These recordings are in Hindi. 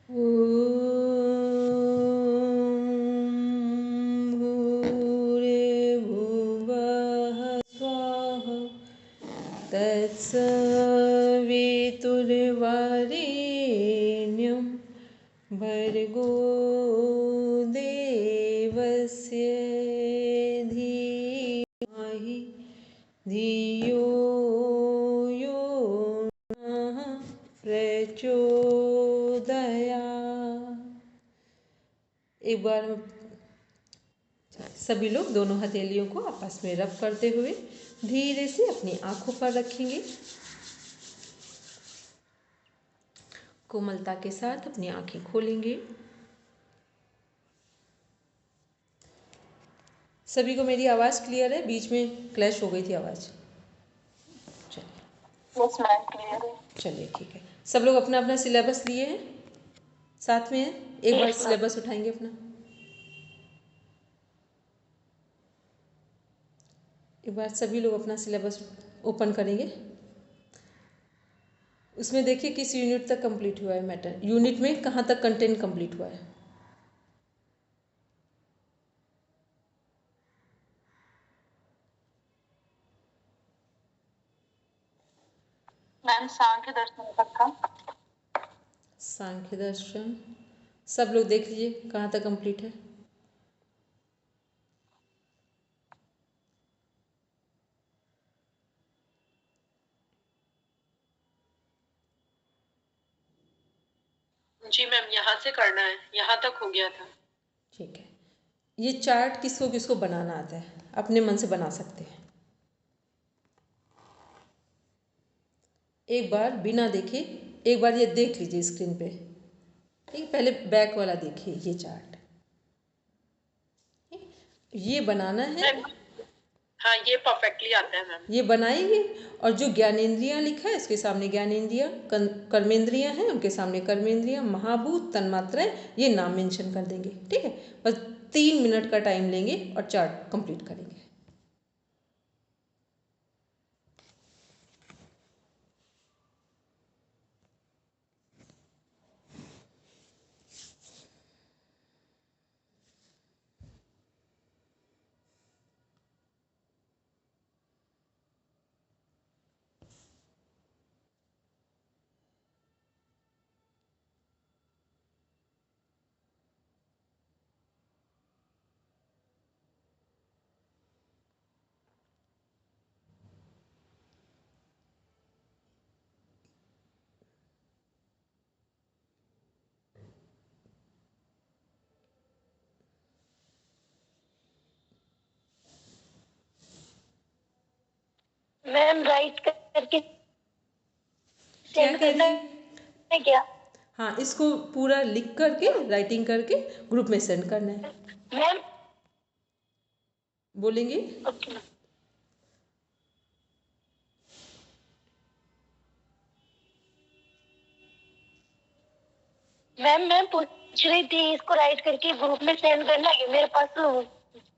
भूर्भुवः स्वाहा तत्सवितुर्वरेण्यं भर्गो देवस्य धीमहि धियो यो नः प्रचोदयात्। एक बार सभी लोग दोनों हथेलियों को आपस में रब करते हुए धीरे से अपनी आंखों पर रखेंगे। कोमलता के साथ अपनी आंखें खोलेंगे। सभी को मेरी आवाज़ क्लियर है? बीच में क्लैश हो गई थी आवाज़। चलिए यस मैम, क्लियर है। चलिए ठीक है। सब लोग अपना अपना सिलेबस लिए हैं, साथ में है? एक बार सिलेबस उठाएंगे अपना। एक बार सभी लोग अपना सिलेबस ओपन करेंगे। उसमें देखिए किस यूनिट तक कंप्लीट हुआ है मैटर, यूनिट में कहाँ तक कंटेंट कंप्लीट हुआ है। मैम सांख्य दर्शन तक का। सांख्य दर्शन सब लोग देख लीजिए कहाँ तक कंप्लीट है। जी मैम, यहाँ से करना है, यहाँ तक हो गया था। ठीक है। ये चार्ट किसको किसको बनाना आता है, अपने मन से बना सकते हैं। एक बार बिना देखे एक बार ये देख लीजिए स्क्रीन पे। ठीक, पहले बैक वाला देखिए ये चार्ट। ये बनाना है। हाँ, ये परफेक्टली आता है मैम। ये बनाएंगे और जो ज्ञानेंद्रियां लिखा है इसके सामने ज्ञानेंद्रियां, कर्मेंद्रियां हैं उनके सामने कर्मेंद्रियां, महाभूत, तन्मात्राएं, ये नाम मेंशन कर देंगे। ठीक है, बस 3 मिनट का टाइम लेंगे और चार्ट कंप्लीट करेंगे। मैम राइट करके क्या सेंड कह करना रही है क्या? हाँ, इसको पूरा लिख करके राइटिंग करके ग्रुप में सेंड करना है। मैम बोलेंगे ओके मैम। मैं पूछ रही थी इसको राइट करके ग्रुप में सेंड करना है। मेरे पास तो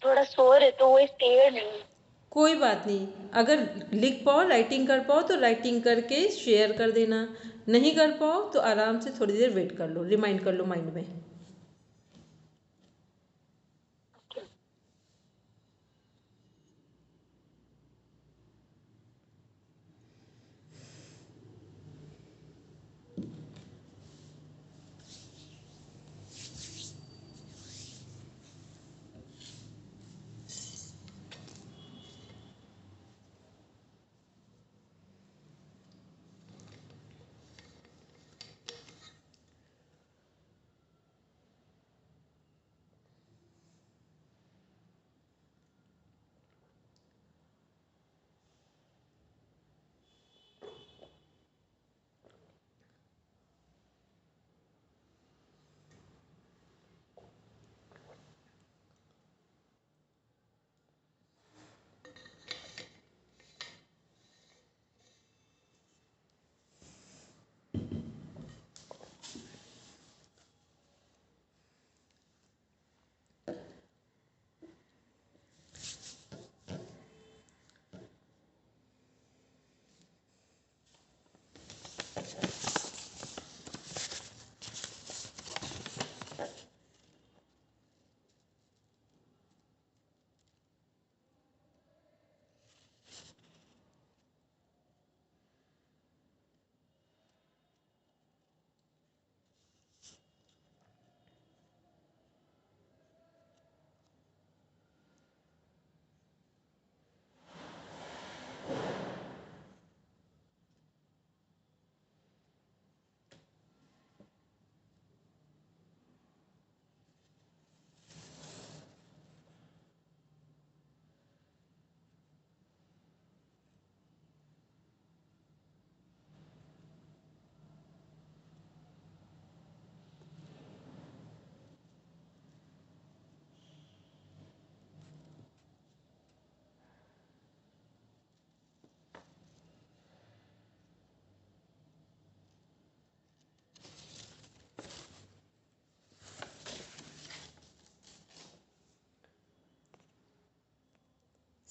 थोड़ा शोर है तो वो क्लियर नहीं है। कोई बात नहीं, अगर लिख पाओ राइटिंग कर पाओ तो राइटिंग करके शेयर कर देना, नहीं कर पाओ तो आराम से थोड़ी देर वेट कर लो, रिमाइंड कर लो माइंड में।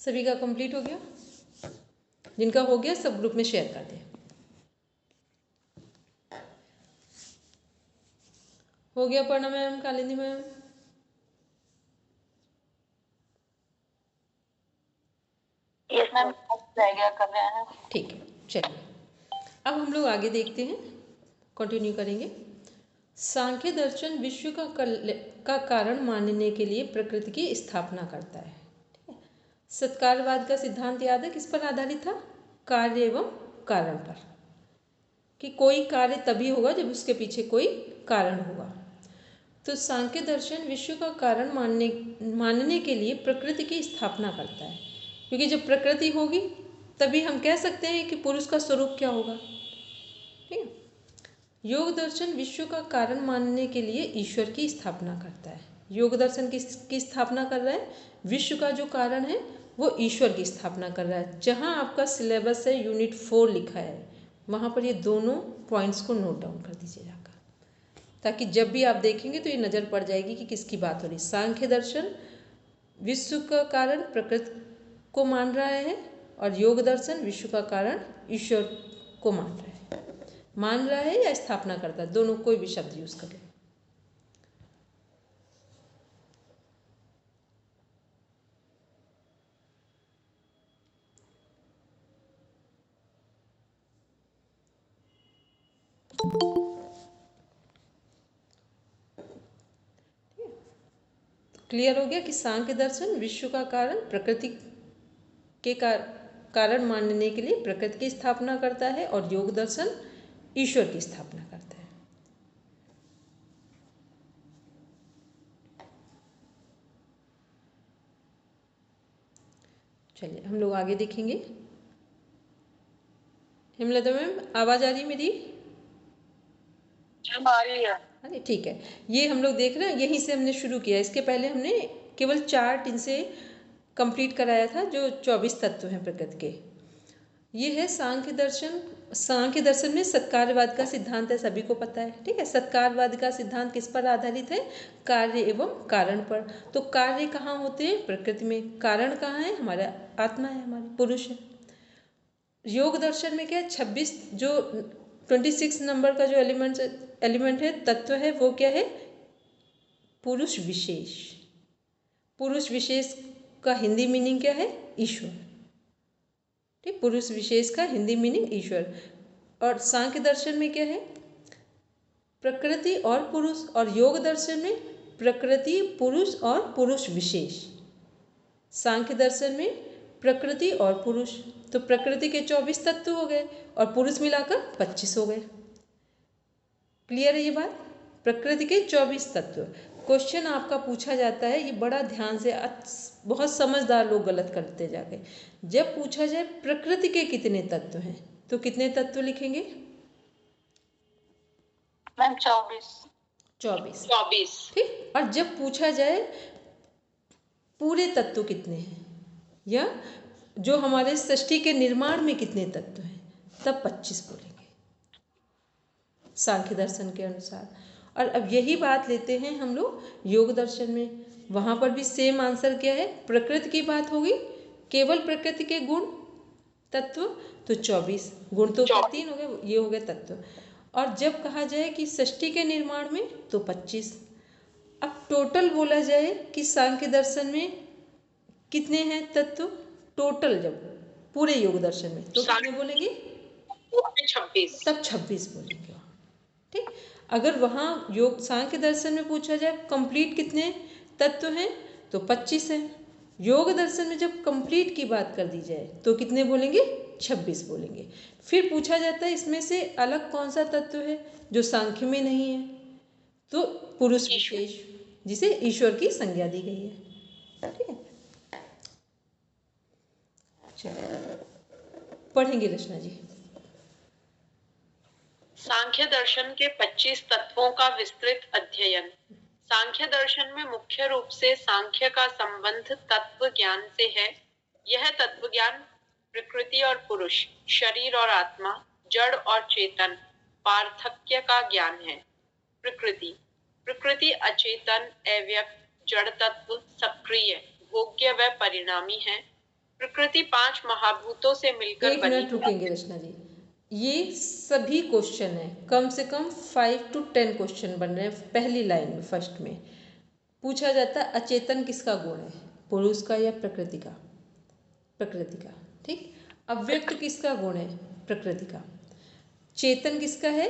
सभी का कंप्लीट हो गया? जिनका हो गया सब ग्रुप में शेयर कर दें। हो गया पढ़ना ma'am, Kalindi ma'am? Yes ma'am, रह गया कर रहे हैं। ठीक है, चलिए अब हम लोग आगे देखते हैं, कंटिन्यू करेंगे। सांख्य दर्शन विश्व का कारण मानने के लिए प्रकृति की स्थापना करता है। ठीक है, सत्कारवाद का सिद्धांत याद है, किस पर आधारित था? कार्य एवं कारण पर, कि कोई कार्य तभी होगा जब उसके पीछे कोई कारण होगा। तो सांख्य दर्शन विश्व का कारण मानने के लिए प्रकृति की स्थापना करता है, क्योंकि जब प्रकृति होगी तभी हम कह सकते हैं कि पुरुष का स्वरूप क्या होगा। ठीक है, योग दर्शन विश्व का कारण मानने के लिए ईश्वर की स्थापना करता है। योग दर्शन किसकी स्थापना कर रहा है? विश्व का जो कारण है वो ईश्वर की स्थापना कर रहा है। जहाँ आपका सिलेबस है यूनिट 4 लिखा है, वहाँ पर ये दोनों पॉइंट्स को नोट डाउन कर दीजिए जाकर, ताकि जब भी आप देखेंगे तो ये नज़र पड़ जाएगी कि किसकी बात हो रही। सांख्य दर्शन विश्व का कारण प्रकृति को मान रहा है, और योग दर्शन विश्व का कारण ईश्वर को मान रहा है। मान रहा है या स्थापना करता है, दोनों कोई भी शब्द यूज करें। क्लियर हो गया कि सांख्य दर्शन विश्व का कारण प्रकृति के कारण मानने के लिए प्रकृति की स्थापना करता है, और योग दर्शन ईश्वर की स्थापना करता है। चलिए हम लोग आगे देखेंगे। हेमलता मैम, आवाज आ रही मेरी? आ रही है। अरे ठीक है, ये हम लोग देख रहे हैं, यहीं से हमने शुरू किया। इसके पहले हमने केवल 4 इनसे कंप्लीट कराया था, जो 24 तत्व हैं प्रकृति के। ये है सांख्य दर्शन। सांख्य दर्शन में सत्कारवाद का सिद्धांत है, सभी को पता है। ठीक है, सत्कारवाद का सिद्धांत किस पर आधारित है? कार्य एवं कारण पर। तो कार्य कहाँ होते हैं? प्रकृति में। कारण कहाँ है? हमारा आत्मा है, हमारे पुरुष है। योग दर्शन में क्या है? 26 जो 26 नंबर का जो एलिमेंट है, तत्व है, वो क्या है? पुरुष विशेष। पुरुष विशेष का हिंदी मीनिंग क्या है? ईश्वर। ठीक, पुरुष विशेष का हिंदी मीनिंग ईश्वर। और सांख्य दर्शन में क्या है? प्रकृति और पुरुष। और योग दर्शन में प्रकृति, पुरुष और पुरुष विशेष। सांख्य दर्शन में प्रकृति और पुरुष। तो प्रकृति के 24 तत्व हो गए और पुरुष मिलाकर 25 हो गए। क्लियर है ये बात? प्रकृति के 24 तत्व। क्वेश्चन आपका पूछा जाता है, ये बड़ा ध्यान से, बहुत समझदार लोग गलत करते जाके। जब पूछा जाए प्रकृति के कितने तत्व हैं, तो कितने तत्व लिखेंगे? मैम 24। ठीक। और जब पूछा जाए पूरे तत्व कितने हैं, या जो हमारे सृष्टि के निर्माण में कितने तत्व हैं, तब 25 बोलेंगे सांख्य दर्शन के अनुसार। और अब यही बात लेते हैं हम लोग योग दर्शन में। वहाँ पर भी सेम आंसर क्या है? प्रकृति की बात होगी, केवल प्रकृति के गुण तत्व, तो 24 गुण तो 3 हो गए, ये हो गए तत्व। और जब कहा जाए कि सृष्टि के निर्माण में, तो 25। अब टोटल बोला जाए कि सांख्य दर्शन में कितने हैं तत्व टोटल, जब पूरे योग दर्शन में, तो कितने बोलेंगे? 26। तब 26 बोलेंगे। ठीक, अगर वहाँ योग सांख्य दर्शन में पूछा जाए कंप्लीट कितने तत्व हैं, तो 25 हैं। योग दर्शन में जब कंप्लीट की बात कर दी जाए तो कितने बोलेंगे? 26 बोलेंगे। फिर पूछा जाता है इसमें से अलग कौन सा तत्व है जो सांख्य में नहीं है, तो पुरुष विशेष, जिसे ईश्वर की संज्ञा दी गई है। ठीक है, चलिए पढ़ेंगे रचना जी। सांख्य दर्शन के 25 तत्वों का विस्तृत अध्ययन। सांख्य दर्शन में मुख्य रूप से सांख्य का संबंध तत्व ज्ञान से है। यह तत्व ज्ञान प्रकृति और पुरुष, शरीर और आत्मा, जड़ और चेतन, पार्थक्य का ज्ञान है। प्रकृति अचेतन, अव्यक्त, जड़ तत्व, सक्रिय, भोग्य व परिणामी है। प्रकृति 5 महाभूतों से मिलकर एक बनी मिनट रुकेंगे रचना जी। ये सभी क्वेश्चन है, कम से कम 5 to 10 क्वेश्चन बन रहे हैं पहली लाइन में। फर्स्ट में पूछा जाता है अचेतन किसका गुण है, पुरुष का या प्रकृति का? प्रकृति का। ठीक। अव्यक्त किसका गुण है? प्रकृति का। चेतन किसका है?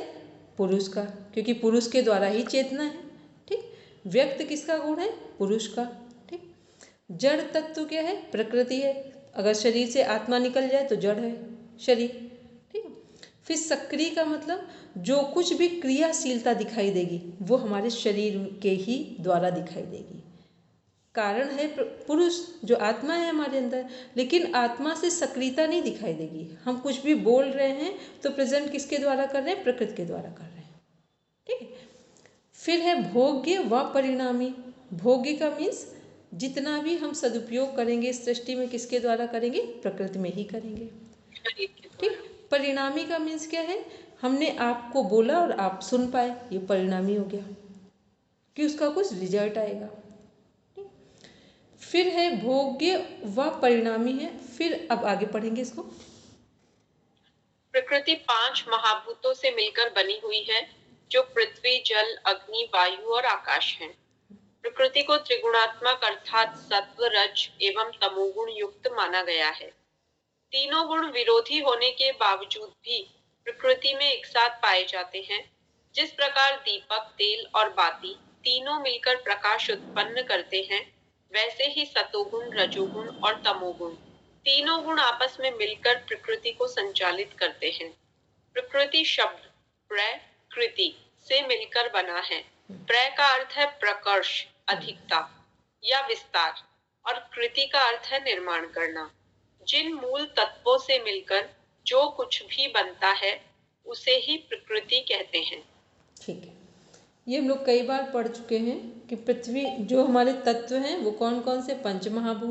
पुरुष का, क्योंकि पुरुष के द्वारा ही चेतना है। ठीक। व्यक्त किसका गुण है? पुरुष का। ठीक। जड़ तत्व क्या है? प्रकृति है। अगर शरीर से आत्मा निकल जाए तो जड़ है शरीर। ठीक है। फिर सक्रिय का मतलब जो कुछ भी क्रियाशीलता दिखाई देगी वो हमारे शरीर के ही द्वारा दिखाई देगी। कारण है पुरुष, जो आत्मा है हमारे अंदर, लेकिन आत्मा से सक्रियता नहीं दिखाई देगी। हम कुछ भी बोल रहे हैं तो प्रेजेंट किसके द्वारा कर रहे हैं? प्रकृति के द्वारा कर रहे हैं। ठीक है। फिर है भोग्य व परिणामी। भोग्य का मीन्स जितना भी हम सदुपयोग करेंगे इस सृष्टि में किसके द्वारा करेंगे? प्रकृति में ही करेंगे। ठीक। परिणामी का मीन्स क्या है? हमने आपको बोला और आप सुन पाए, ये परिणामी हो गया कि उसका कुछ रिजल्ट आएगा। फिर है भोग्य व परिणामी है। फिर अब आगे पढ़ेंगे इसको। प्रकृति 5 महाभूतों से मिलकर बनी हुई है, जो पृथ्वी, जल, अग्नि, वायु और आकाश हैं। प्रकृति को त्रिगुणात्मक अर्थात सत्व, रज एवं तमोगुण युक्त माना गया है। तीनों गुण विरोधी होने के बावजूद भी प्रकृति में एक साथ पाए जाते हैं। जिस प्रकार दीपक, तेल और बाती तीनों मिलकर प्रकाश उत्पन्न करते हैं, वैसे ही सतोगुण, रजोगुण और तमोगुण तीनों गुण आपस में मिलकर प्रकृति को संचालित करते हैं। प्रकृति शब्द प्रकृति से मिलकर बना है। प्र का अर्थ है प्रकर्ष, अधिकता या विस्तार, और कृति का अर्थ है निर्माण करना। जिन मूल तत्वों से मिलकर जो कुछ भी बनता है उसे ही प्रकृति कहते हैं। ठीक है। ये हम लोग कई बार पढ़ चुके हैं कि पृथ्वी, जो हमारे तत्व हैं वो कौन कौन से? पंच महाभूत